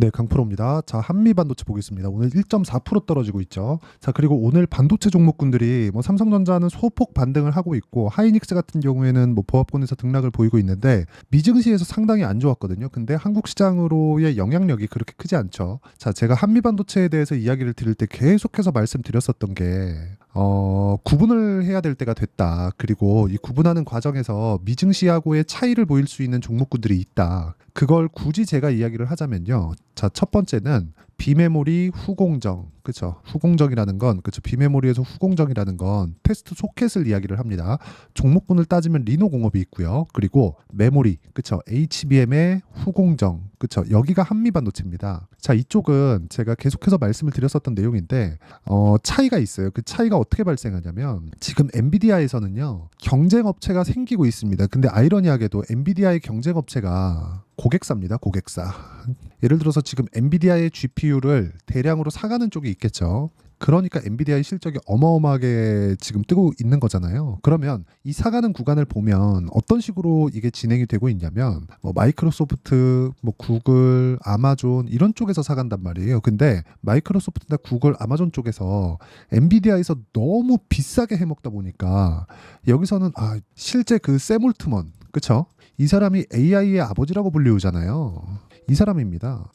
네, 강프로입니다. 자, 한미 반도체 보겠습니다. 오늘 1.4% 떨어지고 있죠. 자, 그리고 오늘 반도체 종목군들이 뭐 삼성전자는 소폭 반등을 하고 있고 하이닉스 같은 경우에는 뭐 보합권에서 등락을 보이고 있는데 미증시에서 상당히 안 좋았거든요. 근데 한국 시장으로의 영향력이 그렇게 크지 않죠. 자, 제가 한미 반도체에 대해서 이야기를 드릴 때 계속해서 말씀드렸었던 게 구분을 해야 될 때가 됐다. 그리고 이 구분하는 과정에서 미증시하고의 차이를 보일 수 있는 종목군들이 있다. 그걸 굳이 제가 이야기를 하자면요. 자, 첫 번째는 비메모리 후공정. 그쵸? 후공정이라는 건, 그쵸? 비메모리에서 후공정이라는 건 테스트 소켓을 이야기를 합니다. 종목군을 따지면 리노공업이 있고요. 그리고 메모리, 그쵸? HBM의 후공정. 그쵸? 여기가 한미반도체입니다. 자, 이쪽은 제가 계속해서 말씀을 드렸었던 내용인데, 차이가 있어요. 그 차이가 어떻게 발생하냐면, 지금 엔비디아에서는요, 경쟁업체가 생기고 있습니다. 근데 아이러니하게도 엔비디아의 경쟁업체가 고객사입니다. 고객사. 예를 들어서 지금 엔비디아의 GPU를 대량으로 사가는 쪽이 있겠죠. 그러니까 엔비디아의 실적이 어마어마하게 지금 뜨고 있는 거잖아요. 그러면 이 사가는 구간을 보면 어떤 식으로 이게 진행이 되고 있냐면 뭐 마이크로소프트, 뭐 구글, 아마존 이런 쪽에서 사간단 말이에요. 근데 마이크로소프트나 구글, 아마존 쪽에서 엔비디아에서 너무 비싸게 해먹다 보니까 여기서는 실제 그 샘 올트먼, 그쵸? 이 사람이 AI의 아버지라고 불리우잖아요. 이 사람입니다.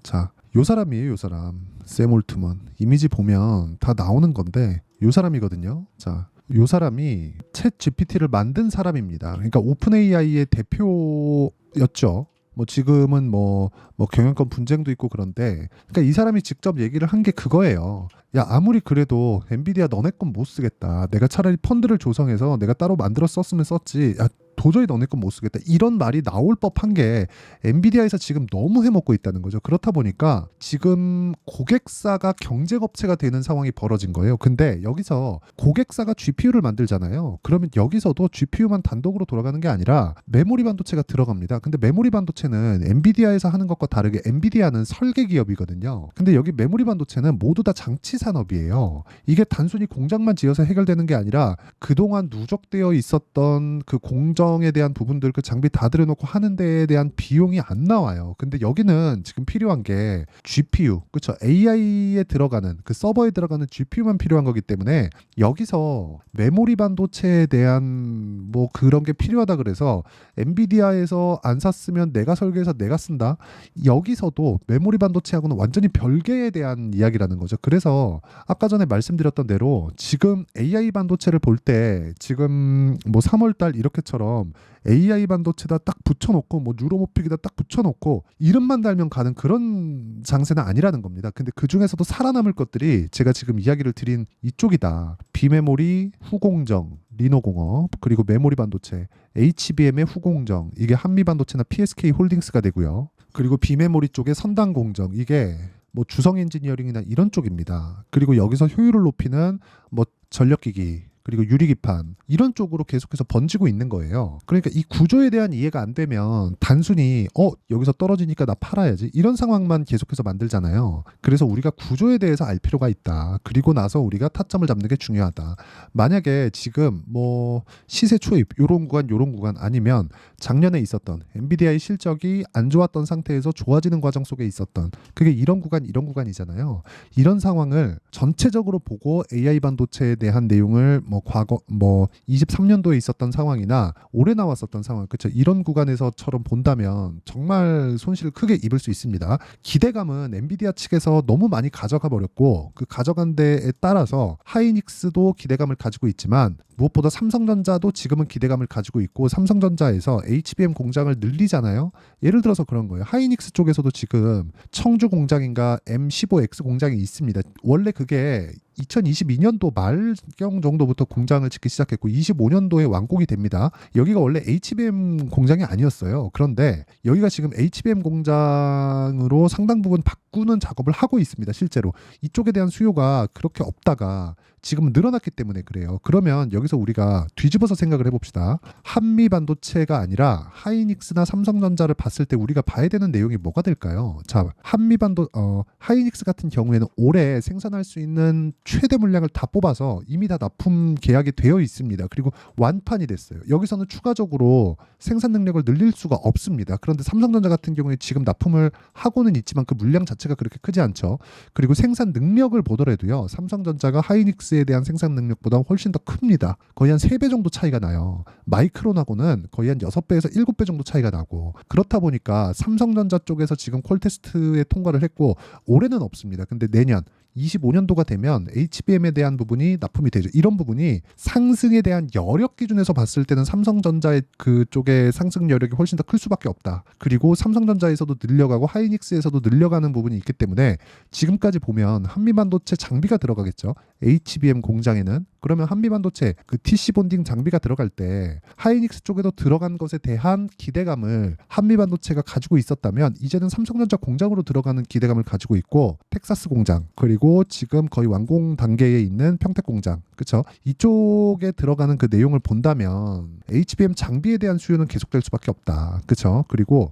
자, 요 사람이에요, 요 사람. 샘 올트먼. 이미지 보면 다 나오는 건데 요 사람이거든요. 자, 요 사람이 챗 GPT를 만든 사람입니다. 그러니까 오픈 AI의 대표였죠. 뭐 지금은 뭐 경영권 분쟁도 있고 그런데 그러니까 이 사람이 직접 얘기를 한 게 그거예요. 야, 아무리 그래도 엔비디아 너네 건 못 쓰겠다. 내가 차라리 펀드를 조성해서 내가 따로 만들어 썼으면 썼지. 야, 도저히 너네 건 못 쓰겠다. 이런 말이 나올 법한 게 엔비디아에서 지금 너무 해먹고 있다는 거죠. 그렇다 보니까 지금 고객사가 경쟁업체가 되는 상황이 벌어진 거예요. 근데 여기서 고객사가 GPU를 만들잖아요. 그러면 여기서도 GPU만 단독으로 돌아가는 게 아니라 메모리 반도체가 들어갑니다. 근데 메모리 반도체는 엔비디아에서 하는 것과 다르게 엔비디아는 설계 기업이거든요. 근데 여기 메모리 반도체는 모두 다 장치 산업이에요. 이게 단순히 공장만 지어서 해결되는 게 아니라 그동안 누적되어 있었던 그 공정에 대한 부분들, 그 장비 다 들여놓고 하는 데에 대한 비용이 안 나와요. 근데 여기는 지금 필요한 게 GPU, 그쵸? AI에 들어가는 그 서버에 들어가는 GPU만 필요한 거기 때문에 여기서 메모리 반도체에 대한 뭐 그런 게 필요하다 그래서 엔비디아에서 안 샀으면 내가 설계해서 내가 쓴다. 여기서도 메모리 반도체하고는 완전히 별개에 대한 이야기라는 거죠. 그래서 아까 전에 말씀드렸던 대로 지금 AI 반도체를 볼 때 지금 뭐 3월달 이렇게처럼 AI 반도체다 딱 붙여놓고 뭐 뉴로모픽이다 딱 붙여놓고 이름만 달면 가는 그런 장세는 아니라는 겁니다. 근데 그 중에서도 살아남을 것들이 제가 지금 이야기를 드린 이쪽이다. 비메모리, 후공정, 리노공업, 그리고 메모리 반도체, HBM의 후공정, 이게 한미반도체나 PSK 홀딩스가 되고요. 그리고 비메모리 쪽에 선단 공정, 이게 뭐 주성 엔지니어링이나 이런 쪽입니다. 그리고 여기서 효율을 높이는 뭐 전력기기, 그리고 유리기판 이런 쪽으로 계속해서 번지고 있는 거예요. 그러니까 이 구조에 대한 이해가 안 되면 단순히 여기서 떨어지니까 나 팔아야지 이런 상황만 계속해서 만들잖아요. 그래서 우리가 구조에 대해서 알 필요가 있다. 그리고 나서 우리가 타점을 잡는 게 중요하다. 만약에 지금 뭐 시세 초입 요런 구간 아니면 작년에 있었던 엔비디아의 실적이 안 좋았던 상태에서 좋아지는 과정 속에 있었던 그게 이런 구간이잖아요. 이런 상황을 전체적으로 보고 AI 반도체에 대한 내용을 뭐 과거 뭐 23년도에 있었던 상황이나 올해 나왔었던 상황, 그렇죠? 이런 구간에서처럼 본다면 정말 손실을 크게 입을 수 있습니다. 기대감은 엔비디아 측에서 너무 많이 가져가 버렸고 그 가져간 데에 따라서 하이닉스도 기대감을 가지고 있지만 무엇보다 삼성전자도 지금은 기대감을 가지고 있고 삼성전자에서 HBM 공장을 늘리잖아요. 예를 들어서 그런 거예요. 하이닉스 쪽에서도 지금 청주 공장인가 M15X 공장이 있습니다. 원래 그게 2022년도 말경 정도부터 공장을 짓기 시작했고 25년도에 완공이 됩니다. 여기가 원래 HBM 공장이 아니었어요. 그런데 여기가 지금 HBM 공장으로 상당 부분 바꾸는 작업을 하고 있습니다. 실제로 이쪽에 대한 수요가 그렇게 없다가 지금은 늘어났기 때문에 그래요. 그러면 여기서 우리가 뒤집어서 생각을 해봅시다. 한미 반도체가 아니라 하이닉스나 삼성전자를 봤을 때 우리가 봐야 되는 내용이 뭐가 될까요? 자, 하이닉스 같은 경우에는 올해 생산할 수 있는 최대 물량을 다 뽑아서 이미 다 납품 계약이 되어 있습니다. 그리고 완판이 됐어요. 여기서는 추가적으로 생산 능력을 늘릴 수가 없습니다. 그런데 삼성전자 같은 경우에 지금 납품을 하고는 있지만 그 물량 자체가 그렇게 크지 않죠. 그리고 생산 능력을 보더라도요. 삼성전자가 하이닉스에 대한 생산 능력보다 훨씬 더 큽니다. 거의 한 3배 정도 차이가 나요. 마이크론하고는 거의 한 6배에서 7배 정도 차이가 나고 그렇다 보니까 삼성전자 쪽에서 지금 퀄테스트에 통과를 했고 올해는 없습니다. 근데 내년 25년도가 되면 HBM에 대한 부분이 납품이 되죠. 이런 부분이 상승에 대한 여력 기준에서 봤을 때는 삼성전자의 그쪽의 상승 여력이 훨씬 더 클 수밖에 없다. 그리고 삼성전자에서도 늘려가고 하이닉스에서도 늘려가는 부분이 있기 때문에 지금까지 보면 한미반도체 장비가 들어가겠죠. HBM 공장에는. 그러면 한미반도체 그 TC 본딩 장비가 들어갈 때 하이닉스 쪽에도 들어간 것에 대한 기대감을 한미반도체가 가지고 있었다면 이제는 삼성전자 공장으로 들어가는 기대감을 가지고 있고 텍사스 공장 그리고 지금 거의 완공 단계에 있는 평택 공장 그렇죠? 이쪽에 들어가는 그 내용을 본다면 HBM 장비에 대한 수요는 계속될 수밖에 없다. 그렇죠? 그리고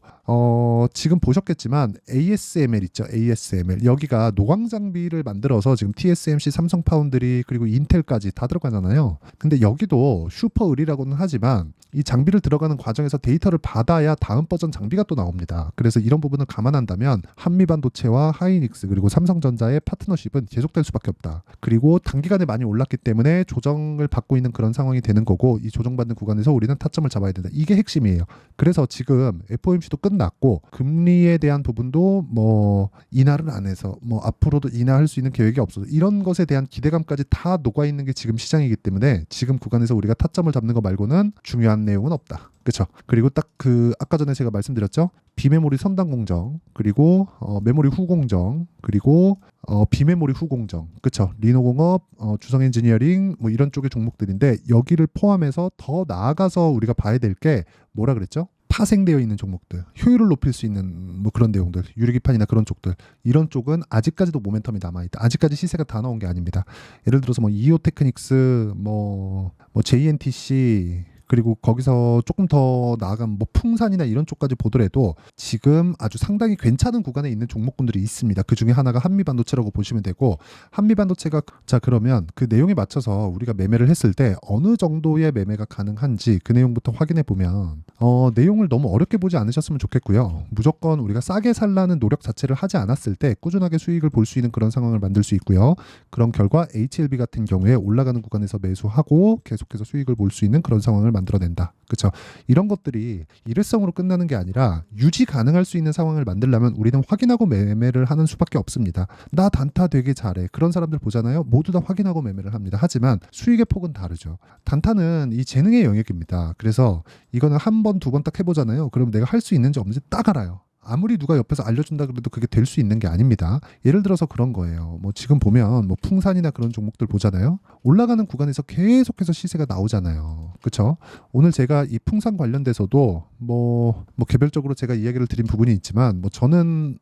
지금 보셨겠지만 ASML 있죠. ASML 여기가 노광 장비를 만들어서 지금 TSMC, 삼성 파운드리 그리고 인텔까지 다 들어가잖아요. 근데 여기도 슈퍼 을이라고는 하지만 이 장비를 들어가는 과정에서 데이터를 받아야 다음 버전 장비가 또 나옵니다. 그래서 이런 부분을 감안한다면 한미반도체와 하이닉스 그리고 삼성전자의 파트너십은 계속될 수밖에 없다. 그리고 단기간에 많이 올랐기 때문에 조정을 받고 있는 그런 상황이 되는 거고 이 조정받는 구간에서 우리는 타점을 잡아야 된다. 이게 핵심이에요. 그래서 지금 FOMC도 끝났고 금리에 대한 부분도 뭐 인하를 안 해서 뭐 앞으로도 인하할 수 있는 계획이 없어서 이런 것에 대한 기대감까지 다 녹아 있는 게 지금 시장이기 때문에 지금 구간에서 우리가 타점을 잡는 거 말고는 중요한 내용은 없다. 그렇죠. 그리고 딱 그 아까 전에 제가 말씀드렸죠. 비메모리 선단 공정 그리고 메모리 후 공정 그리고 비메모리 후 공정 그렇죠. 리노공업 주성 엔지니어링 뭐 이런 쪽의 종목들인데 여기를 포함해서 더 나아가서 우리가 봐야 될 게 뭐라 그랬죠? 파생되어 있는 종목들, 효율을 높일 수 있는 뭐 그런 내용들, 유리기판이나 그런 쪽들, 이런 쪽은 아직까지도 모멘텀이 남아있다. 아직까지 시세가 다 나온 게 아닙니다. 예를 들어서 뭐 이오테크닉스, 뭐 JNTC 그리고 거기서 조금 더 나아간 뭐 풍산이나 이런 쪽까지 보더라도 지금 아주 상당히 괜찮은 구간에 있는 종목군들이 있습니다. 그 중에 하나가 한미반도체라고 보시면 되고 한미반도체가 자 그러면 그 내용에 맞춰서 우리가 매매를 했을 때 어느 정도의 매매가 가능한지 그 내용부터 확인해 보면 내용을 너무 어렵게 보지 않으셨으면 좋겠고요. 무조건 우리가 싸게 살라는 노력 자체를 하지 않았을 때 꾸준하게 수익을 볼 수 있는 그런 상황을 만들 수 있고요. 그런 결과 HLB 같은 경우에 올라가는 구간에서 매수하고 계속해서 수익을 볼 수 있는 그런 상황을 만들어낸다. 그렇죠? 이런 것들이 일회성으로 끝나는 게 아니라 유지 가능할 수 있는 상황을 만들려면 우리는 확인하고 매매를 하는 수밖에 없습니다. 나 단타 되게 잘해. 그런 사람들 보잖아요. 모두 다 확인하고 매매를 합니다. 하지만 수익의 폭은 다르죠. 단타는 이 재능의 영역입니다. 그래서 이거는 한 번, 두 번 딱 해보잖아요. 그럼 내가 할 수 있는지 없는지 딱 알아요. 아무리 누가 옆에서 알려준다 그래도 그게 될 수 있는 게 아닙니다. 예를 들어서 그런 거예요. 뭐 지금 보면 뭐 풍산이나 그런 종목들 보잖아요. 올라가는 구간에서 계속해서 시세가 나오잖아요. 그렇죠? 오늘 제가 이 풍산 관련돼서도 뭐 개별적으로 제가 이야기를 드린 부분이 있지만 뭐 저는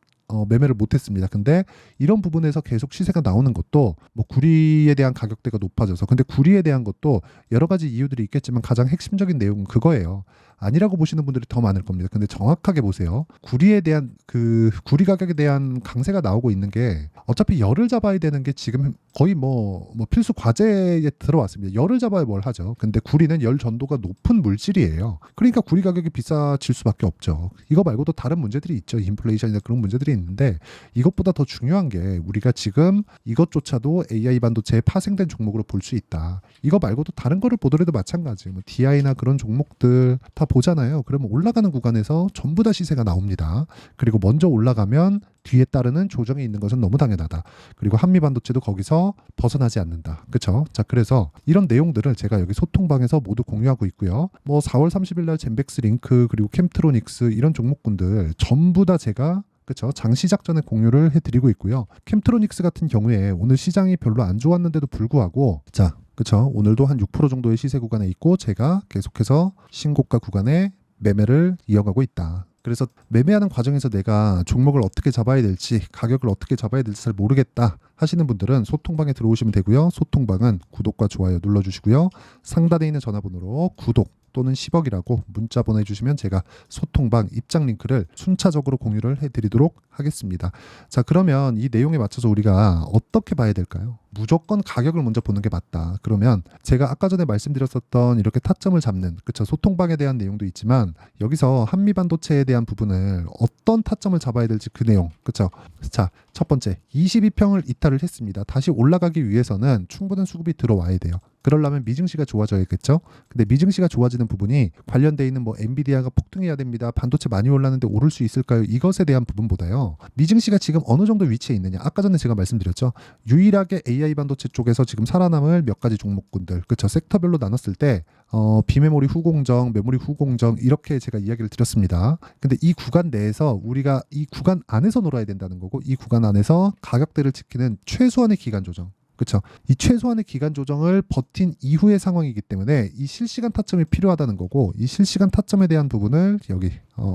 매매를 못했습니다. 근데 이런 부분에서 계속 시세가 나오는 것도 뭐 구리에 대한 가격대가 높아져서 근데 구리에 대한 것도 여러 가지 이유들이 있겠지만 가장 핵심적인 내용은 그거예요. 아니라고 보시는 분들이 더 많을 겁니다. 근데 정확하게 보세요. 구리에 대한 그 구리 가격에 대한 강세가 나오고 있는 게 어차피 열을 잡아야 되는 게 지금 거의 뭐 필수 과제에 들어왔습니다. 열을 잡아야 뭘 하죠. 근데 구리는 열 전도가 높은 물질이에요. 그러니까 구리 가격이 비싸질 수밖에 없죠. 이거 말고도 다른 문제들이 있죠. 인플레이션이나 그런 문제들이 있는데 이것보다 더 중요한 게 우리가 지금 이것조차도 AI 반도체에 파생된 종목으로 볼 수 있다. 이거 말고도 다른 거를 보더라도 마찬가지. 뭐 DI나 그런 종목들 다 보잖아요. 그러면 올라가는 구간에서 전부 다 시세가 나옵니다. 그리고 먼저 올라가면 뒤에 따르는 조정이 있는 것은 너무 당연하다. 그리고 한미반도체도 거기서 벗어나지 않는다. 그렇죠? 자, 그래서 이런 내용들을 제가 여기 소통방에서 모두 공유하고 있고요. 뭐 4월 30일 날 젠백스 링크 그리고 캠트로닉스 이런 종목군들 전부 다 제가 그렇죠. 장 시작 전에 공유를 해드리고 있고요. 캠트로닉스 같은 경우에 오늘 시장이 별로 안 좋았는데도 불구하고 자 그렇죠. 오늘도 한 6% 정도의 시세 구간에 있고 제가 계속해서 신고가 구간에 매매를 이어가고 있다. 그래서 매매하는 과정에서 내가 종목을 어떻게 잡아야 될지, 가격을 어떻게 잡아야 될지 잘 모르겠다 하시는 분들은 소통방에 들어오시면 되고요. 소통방은 구독과 좋아요 눌러주시고요. 상단에 있는 전화번호로 구독 또는 10억이라고 문자 보내주시면 제가 소통방 입장 링크를 순차적으로 공유를 해드리도록 하겠습니다. 자, 그러면 이 내용에 맞춰서 우리가 어떻게 봐야 될까요? 무조건 가격을 먼저 보는 게 맞다. 그러면 제가 아까 전에 말씀드렸었던 이렇게 타점을 잡는, 그쵸, 소통방에 대한 내용도 있지만 여기서 한미반도체에 대한 부분을 어떤 타점을 잡아야 될지 그 내용, 그쵸? 자, 첫 번째 22평을 이탈을 했습니다. 다시 올라가기 위해서는 충분한 수급이 들어와야 돼요. 그러려면 미증시가 좋아져야겠죠. 근데 미증시가 좋아지는 부분이 관련돼 있는 뭐 엔비디아가 폭등해야 됩니다. 반도체 많이 올랐는데 오를 수 있을까요? 이것에 대한 부분보다요. 미증시가 지금 어느 정도 위치에 있느냐. 아까 전에 제가 말씀드렸죠. 유일하게 AI 반도체 쪽에서 지금 살아남을 몇 가지 종목군들, 그렇죠. 섹터별로 나눴을 때 비메모리 후공정, 메모리 후공정 이렇게 제가 이야기를 드렸습니다. 근데 이 구간 내에서 우리가 이 구간 안에서 놀아야 된다는 거고, 이 구간 안에서 가격대를 지키는 최소한의 기간 조정, 그렇죠. 이 최소한의 기간 조정을 버틴 이후의 상황이기 때문에 이 실시간 타점이 필요하다는 거고, 이 실시간 타점에 대한 부분을 여기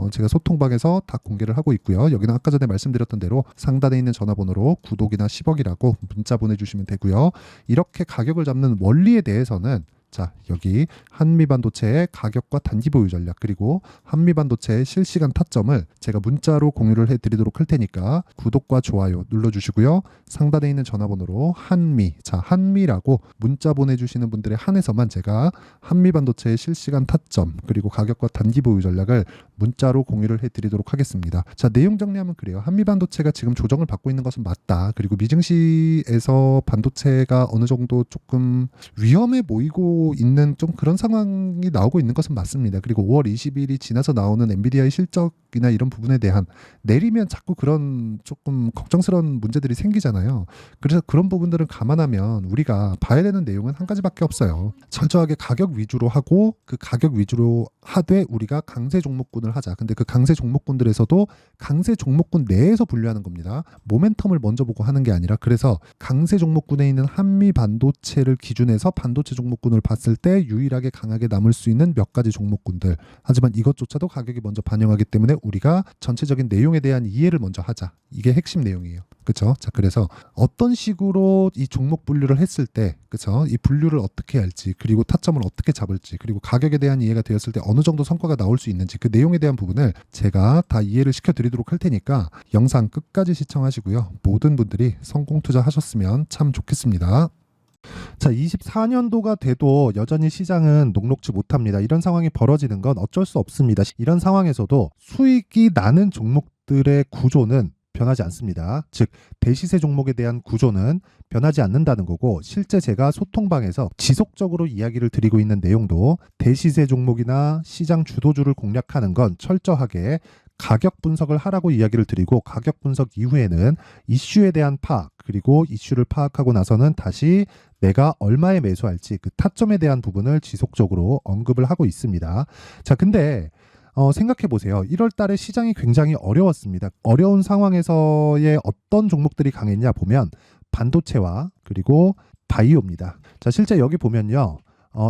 제가 소통방에서 다 공개를 하고 있고요. 여기는 아까 전에 말씀드렸던 대로 상단에 있는 전화번호로 구독이나 10억이라고 문자 보내주시면 되고요. 이렇게 가격을 잡는 원리에 대해서는 자, 여기 한미반도체의 가격과 단기 보유 전략, 그리고 한미반도체의 실시간 타점을 제가 문자로 공유를 해드리도록 할 테니까 구독과 좋아요 눌러주시고요. 상단에 있는 전화번호로 한미, 자, 한미라고 문자 보내주시는 분들의 한해서만 제가 한미반도체의 실시간 타점 그리고 가격과 단기 보유 전략을 문자로 공유를 해드리도록 하겠습니다. 자, 내용 정리하면 그래요. 한미반도체가 지금 조정을 받고 있는 것은 맞다. 그리고 미증시에서 반도체가 어느 정도 조금 위험해 보이고 있는 좀 그런 상황이 나오고 있는 것은 맞습니다. 그리고 5월 20일이 지나서 나오는 엔비디아의 실적이나 이런 부분에 대한 내리면 자꾸 그런 조금 걱정스러운 문제들이 생기잖아요. 그래서 그런 부분들을 감안하면 우리가 봐야 되는 내용은 한 가지밖에 없어요. 철저하게 가격 위주로 하고, 그 가격 위주로 하되 우리가 강세 종목군을 하자. 근데 그 강세 종목군들에서도 강세 종목군 내에서 분류하는 겁니다. 모멘텀을 먼저 보고 하는 게 아니라, 그래서 강세 종목군에 있는 한미 반도체를 기준해서 반도체 종목군을 봤을 때 유일하게 강하게 남을 수 있는 몇 가지 종목군들. 하지만 이것조차도 가격이 먼저 반영하기 때문에 우리가 전체적인 내용에 대한 이해를 먼저 하자. 이게 핵심 내용이에요. 그렇죠? 자, 그래서 어떤 식으로 이 종목 분류를 했을 때, 그렇죠? 이 분류를 어떻게 할지, 그리고 타점을 어떻게 잡을지, 그리고 가격에 대한 이해가 되었을 때 어느 정도 성과가 나올 수 있는지, 그 내용에 대한 부분을 제가 다 이해를 시켜드리도록 할 테니까 영상 끝까지 시청하시고요. 모든 분들이 성공 투자하셨으면 참 좋겠습니다. 자, 24년도가 돼도 여전히 시장은 녹록지 못합니다. 이런 상황이 벌어지는 건 어쩔 수 없습니다. 이런 상황에서도 수익이 나는 종목들의 구조는 변하지 않습니다. 즉, 대시세 종목에 대한 구조는 변하지 않는다는 거고, 실제 제가 소통방에서 지속적으로 이야기를 드리고 있는 내용도 대시세 종목이나 시장 주도주를 공략하는 건 철저하게 가격 분석을 하라고 이야기를 드리고, 가격 분석 이후에는 이슈에 대한 파악, 그리고 이슈를 파악하고 나서는 다시 내가 얼마에 매수할지 그 타점에 대한 부분을 지속적으로 언급을 하고 있습니다. 자, 근데 생각해 보세요. 1월 달에 시장이 굉장히 어려웠습니다. 어려운 상황에서의 어떤 종목들이 강했냐 보면 반도체와 그리고 바이오입니다. 자, 실제 여기 보면요.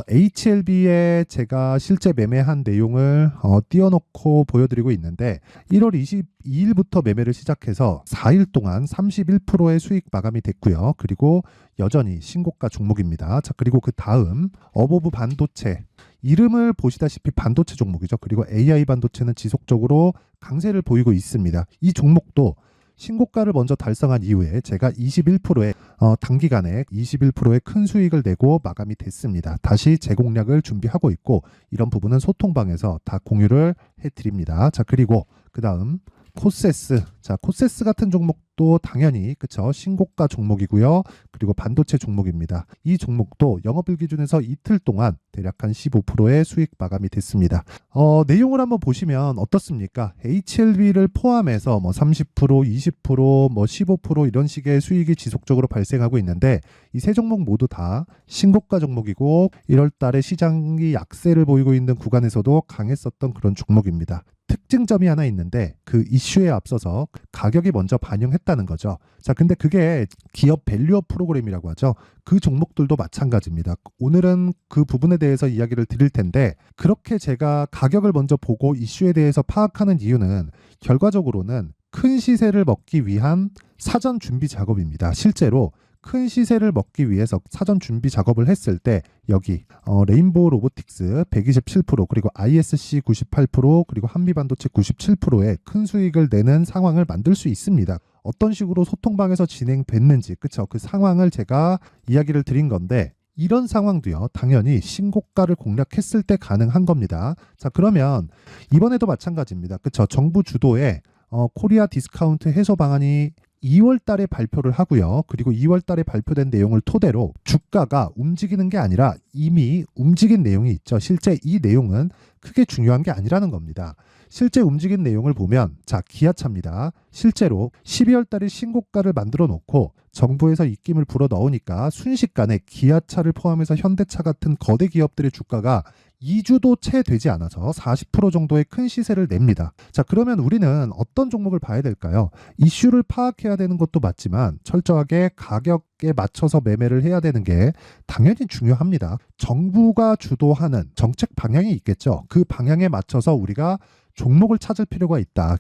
HLB에 제가 실제 매매한 내용을 띄워놓고 보여드리고 있는데, 1월 22일부터 매매를 시작해서 4일 동안 31%의 수익 마감이 됐고요. 그리고 여전히 신고가 종목입니다. 자, 그리고 그 다음 어보브 반도체, 이름을 보시다시피 반도체 종목이죠. 그리고 AI 반도체는 지속적으로 강세를 보이고 있습니다. 이 종목도 신고가를 먼저 달성한 이후에 제가 21%의 단기간에 21%의 큰 수익을 내고 마감이 됐습니다. 다시 재공략을 준비하고 있고, 이런 부분은 소통방에서 다 공유를 해드립니다. 자, 그리고 그 다음 코세스. 자, 코세스 같은 종목도 당연히 그쵸, 신고가 종목이고요. 그리고 반도체 종목입니다. 이 종목도 영업일 기준에서 이틀 동안 대략 한 15%의 수익 마감이 됐습니다. 내용을 한번 보시면 어떻습니까? HLB를 포함해서 뭐 30%, 20%, 뭐 15% 이런 식의 수익이 지속적으로 발생하고 있는데, 이 세 종목 모두 다 신고가 종목이고 1월 달에 시장이 약세를 보이고 있는 구간에서도 강했었던 그런 종목입니다. 특징점이 하나 있는데 그 이슈에 앞서서 가격이 먼저 반영했다는 거죠. 자, 근데 그게 기업 밸류업 프로그램이라고 하죠. 그 종목들도 마찬가지입니다. 오늘은 그 부분에 대해서 이야기를 드릴 텐데, 그렇게 제가 가격을 먼저 보고 이슈에 대해서 파악하는 이유는 결과적으로는 큰 시세를 먹기 위한 사전 준비 작업입니다. 실제로 큰 시세를 먹기 위해서 사전 준비 작업을 했을 때 여기 레인보우 로보틱스 127% 그리고 ISC 98% 그리고 한미반도체 97%의 큰 수익을 내는 상황을 만들 수 있습니다. 어떤 식으로 소통방에서 진행됐는지, 그쵸? 그 상황을 제가 이야기를 드린 건데, 이런 상황도요, 당연히 신고가를 공략했을 때 가능한 겁니다. 자, 그러면 이번에도 마찬가지입니다. 그쵸? 정부 주도의 코리아 디스카운트 해소 방안이 2월 달에 발표를 하고요. 그리고 2월 달에 발표된 내용을 토대로 주가가 움직이는 게 아니라 이미 움직인 내용이 있죠. 실제 이 내용은 크게 중요한 게 아니라는 겁니다. 실제 움직인 내용을 보면, 자, 기아차입니다. 실제로 12월 달에 신고가를 만들어 놓고 정부에서 입김을 불어 넣으니까 순식간에 기아차를 포함해서 현대차 같은 거대 기업들의 주가가 2주도 채 되지 않아서 40% 정도의 큰 시세를 냅니다. 자, 그러면 우리는 어떤 종목을 봐야 될까요? 이슈를 파악해야 되는 것도 맞지만 철저하게 가격에 맞춰서 매매를 해야 되는 게 당연히 중요합니다. 정부가 주도하는 정책 방향이 있겠죠. 그 방향에 맞춰서 우리가 종목을 찾을 필요가 있다.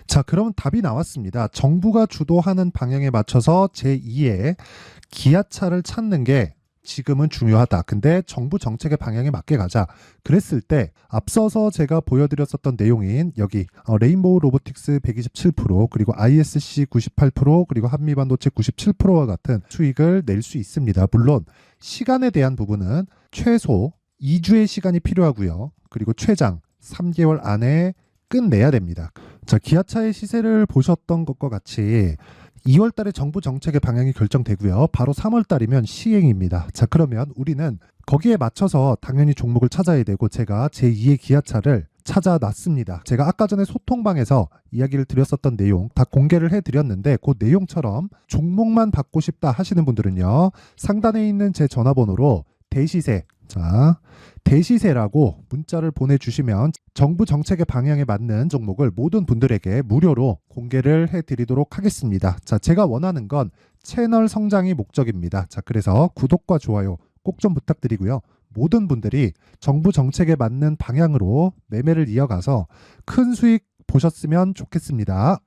자, 그럼 답이 나왔습니다. 정부가 주도하는 방향에 맞춰서 제2의 기아차를 찾는 게 지금은 중요하다. 근데 정부 정책의 방향에 맞게 가자. 그랬을 때 앞서서 제가 보여드렸었던 내용인 여기 레인보우 로보틱스 127% 그리고 ISC 98% 그리고 한미반도체 97%와 같은 수익을 낼 수 있습니다. 물론 시간에 대한 부분은 최소 2주의 시간이 필요하고요. 그리고 최장 3개월 안에 끝내야 됩니다. 자, 기아차의 시세를 보셨던 것과 같이 2월 달에 정부 정책의 방향이 결정되고요. 바로 3월 달이면 시행입니다. 자, 그러면 우리는 거기에 맞춰서 당연히 종목을 찾아야 되고, 제가 제2의 기아차를 찾아놨습니다. 제가 아까 전에 소통방에서 이야기를 드렸었던 내용 다 공개를 해드렸는데, 그 내용처럼 종목만 받고 싶다 하시는 분들은요, 상단에 있는 제 전화번호로 대시세, 자, 대시세라고 문자를 보내주시면 정부 정책의 방향에 맞는 종목을 모든 분들에게 무료로 공개를 해드리도록 하겠습니다. 자, 제가 원하는 건 채널 성장이 목적입니다. 자, 그래서 구독과 좋아요 꼭 좀 부탁드리고요. 모든 분들이 정부 정책에 맞는 방향으로 매매를 이어가서 큰 수익 보셨으면 좋겠습니다.